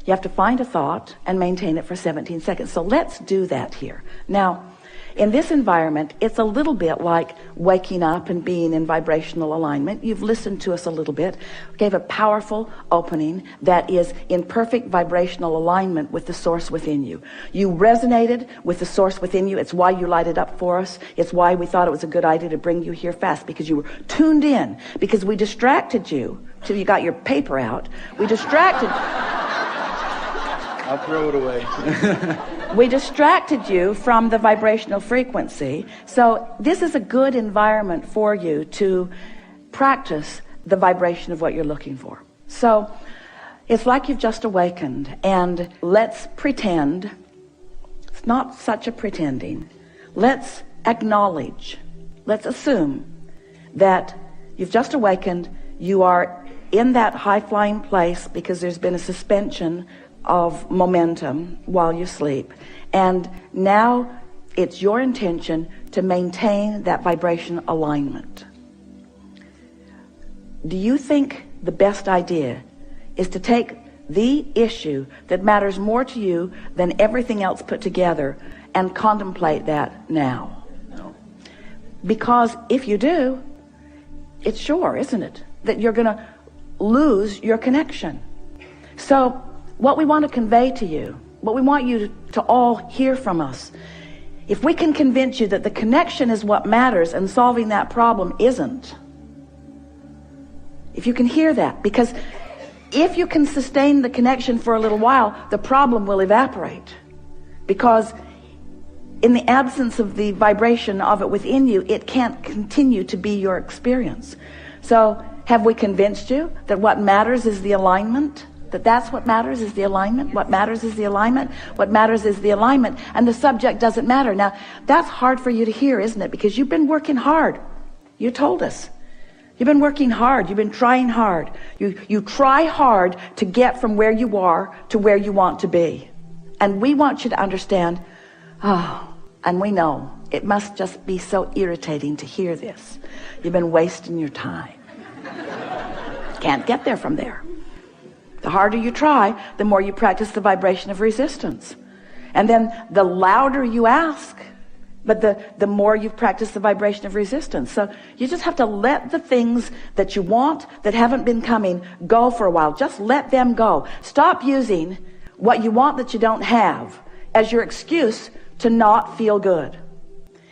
You have to find a thought and maintain it for 17 seconds. So let's do that here. Now, in this environment, it's a little bit like waking up and being in vibrational alignment. You've listened to us a little bit, gave a powerful opening that is in perfect vibrational alignment with the source within you. You resonated with the source within you. It's why you lighted up for us. It's why we thought it was a good idea to bring you here fast, because you were tuned in, because we distracted you till you got your paper out. We distracted I'll throw it away. We distracted you from the vibrational frequency. So this is a good environment for you to practice the vibration of what you're looking for. So it's like you've just awakened, and let's pretend, it's not such a pretending, let's acknowledge, let's assume that you've just awakened, you are in that high-flying place because there's been a suspension of momentum while you sleep, and now it's your intention to maintain that vibration alignment. Do you think the best idea is to take the issue that matters more to you than everything else put together and contemplate that now? No. Because if you do, it's sure, isn't it, that you're going to lose your connection. So what we want to convey to you, what we want you to all hear from us, if we can convince you that the connection is what matters and solving that problem isn't, if you can hear that, because if you can sustain the connection for a little while, the problem will evaporate, because in the absence of the vibration of it within you, it can't continue to be your experience. So have we convinced you that what matters is the alignment? That's what matters is the alignment. What matters is the alignment. What matters is the alignment. And the subject doesn't matter. Now, that's hard for you to hear, isn't it? Because you've been working hard. You told us. You've been working hard. You've been trying hard. You try hard to get from where you are to where you want to be. And we want you to understand, and we know, it must just be so irritating to hear this. You've been wasting your time. Can't get there from there. The harder you try, the more you practice the vibration of resistance. And then the louder you ask, but the more you practice the vibration of resistance. So you just have to let the things that you want that haven't been coming go for a while. Just let them go. Stop using what you want that you don't have as your excuse to not feel good.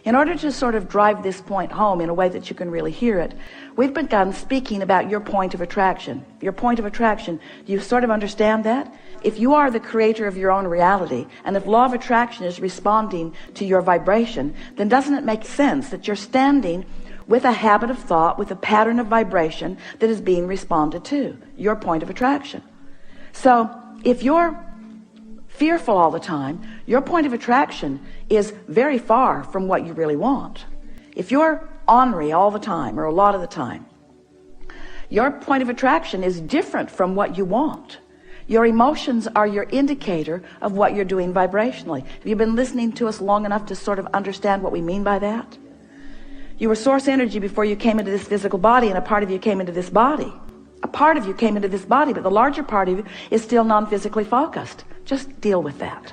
In order to sort of drive this point home in a way that you can really hear it, we've begun speaking about your point of attraction. Your point of attraction, do you sort of understand that? If you are the creator of your own reality, and if law of attraction is responding to your vibration, then doesn't it make sense that you're standing with a habit of thought, with a pattern of vibration that is being responded to, your point of attraction? So if you're fearful all the time, your point of attraction is very far from what you really want. If you're ornery all the time, or a lot of the time, your point of attraction is different from what you want. Your emotions are your indicator of what you're doing vibrationally. Have you been listening to us long enough to sort of understand what we mean by that? You were source energy before you came into this physical body, and a part of you came into this body. A part of you came into this body, but the larger part of you is still non-physically focused. Just deal with that.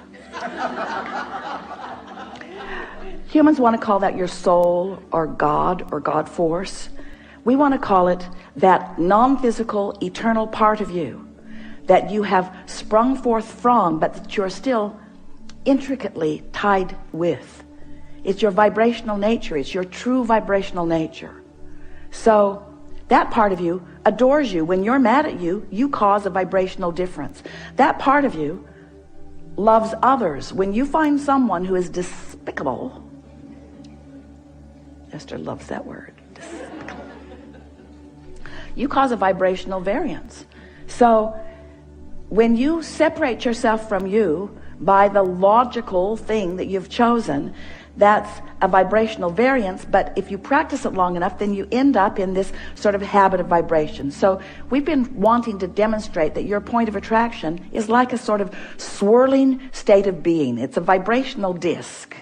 Humans want to call that your soul or God force. We want to call it that non-physical, eternal part of you that you have sprung forth from, but that you're still intricately tied with. It's your vibrational nature. It's your true vibrational nature. So that part of you adores you. When you're mad at you, you cause a vibrational difference. That part of you loves others. When you find someone who is despicable, Esther loves that word, despicable, you cause a vibrational variance. So when you separate yourself from you by the logical thing that you've chosen, that's a vibrational variance. But if you practice it long enough, then you end up in this sort of habit of vibration. So we've been wanting to demonstrate that your point of attraction is like a sort of swirling state of being. It's a vibrational disc,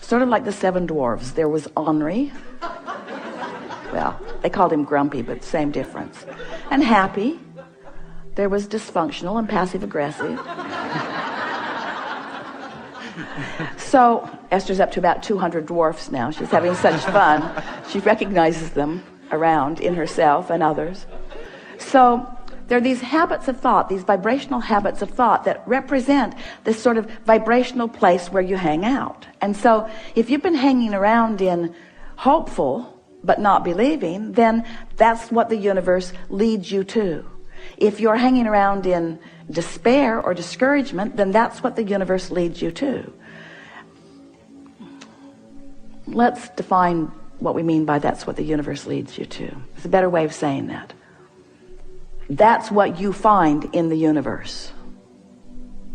sort of like the seven dwarves. There was Henri, well, they called him grumpy, but same difference, and happy. There was dysfunctional and passive aggressive. So Esther's up to about 200 dwarfs now. She's having such fun. She recognizes them around in herself and others. So there are these habits of thought, these vibrational habits of thought that represent this sort of vibrational place where you hang out. And so if you've been hanging around in hopeful but not believing, then that's what the universe leads you to. If you're hanging around in despair or discouragement, then that's what the universe leads you to. Let's define what we mean by that's what the universe leads you to. It's a better way of saying that. That's what you find in the universe.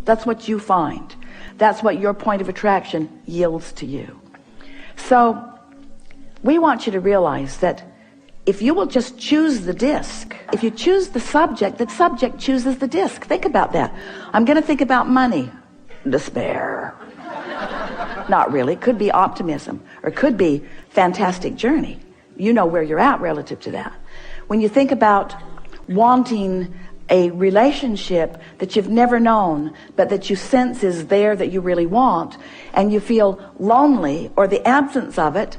That's what you find. That's what your point of attraction yields to you. So we want you to realize that if you will just choose the disc, if you choose the subject chooses the disc. Think about that. I'm going to think about money. Despair. Not really. It could be optimism, or it could be fantastic journey. You know where you're at relative to that. When you think about wanting a relationship that you've never known, but that you sense is there, that you really want, and you feel lonely or the absence of it,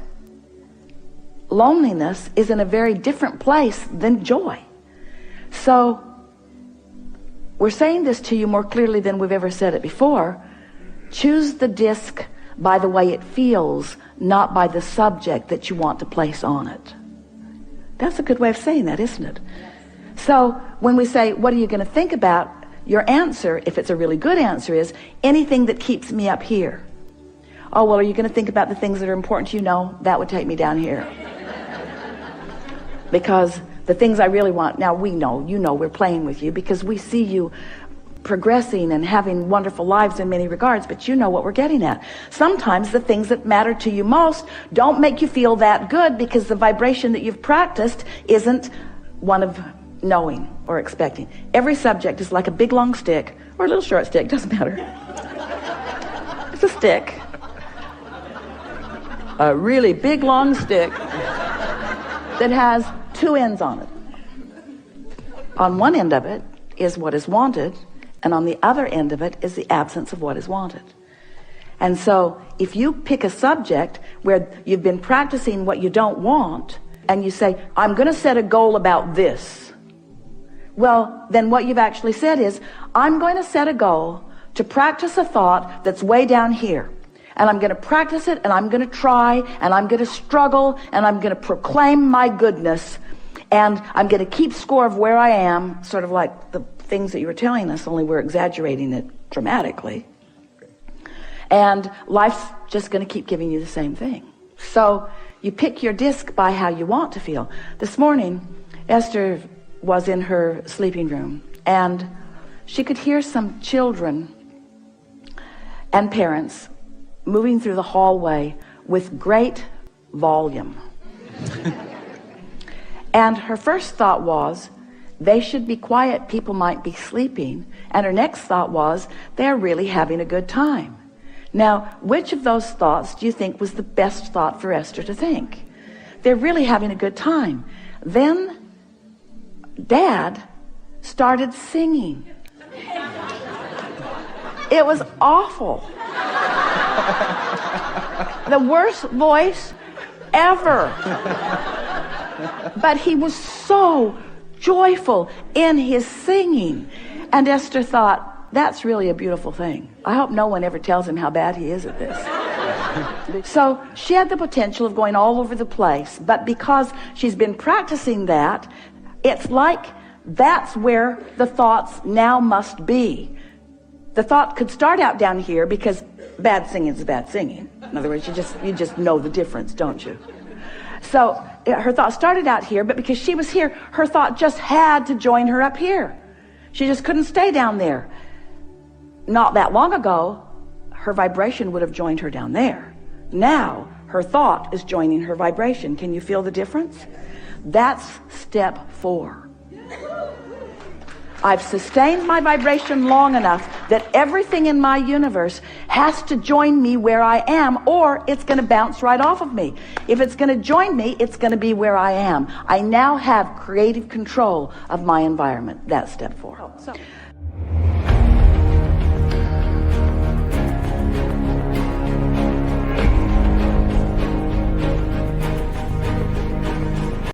loneliness is in a very different place than joy. So we're saying this to you more clearly than we've ever said it before. Choose the disc by the way it feels, not by the subject that you want to place on it. That's a good way of saying that, isn't it? So when we say, what are you going to think about? Your answer, if it's a really good answer, is anything that keeps me up here. Oh, well, are you going to think about the things that are important to you? No, that would take me down here. Because the things I really want, now we know, you know, we're playing with you because we see you progressing and having wonderful lives in many regards, but you know what we're getting at. Sometimes the things that matter to you most don't make you feel that good because the vibration that you've practiced isn't one of knowing or expecting. Every subject is like a big long stick or a little short stick, doesn't matter. It's a stick. A really big long stick that has two ends on it. On one end of it is what is wanted, and on the other end of it is the absence of what is wanted. And so if you pick a subject where you've been practicing what you don't want, and you say, I'm going to set a goal about this, well, then what you've actually said is, I'm going to set a goal to practice a thought that's way down here. And I'm going to practice it, and I'm going to try, and I'm going to struggle, and I'm going to proclaim my goodness, and I'm going to keep score of where I am, sort of like the things that you were telling us, only we're exaggerating it dramatically. And life's just going to keep giving you the same thing. So you pick your disc by how you want to feel. This morning, Esther was in her sleeping room, and she could hear some children and parents moving through the hallway with great volume. And her first thought was, they should be quiet, people might be sleeping. And her next thought was, they're really having a good time. Now, which of those thoughts do you think was the best thought for Esther to think? They're really having a good time. Then Dad started singing. It was awful. The worst voice ever. But he was so joyful in his singing. And Esther thought, that's really a beautiful thing. I hope no one ever tells him how bad he is at this. So she had the potential of going all over the place. But because she's been practicing that, it's like that's where the thoughts now must be. The thought could start out down here because bad singing is bad singing. In other words, you just know the difference, don't you? So her thought started out here, but because she was here, her thought just had to join her up here. She just couldn't stay down there. Not that long ago, her vibration would have joined her down there. Now, her thought is joining her vibration. Can you feel the difference? That's step 4. I've sustained my vibration long enough that everything in my universe has to join me where I am, or it's going to bounce right off of me. If it's going to join me, it's going to be where I am. I now have creative control of my environment. That's step 4.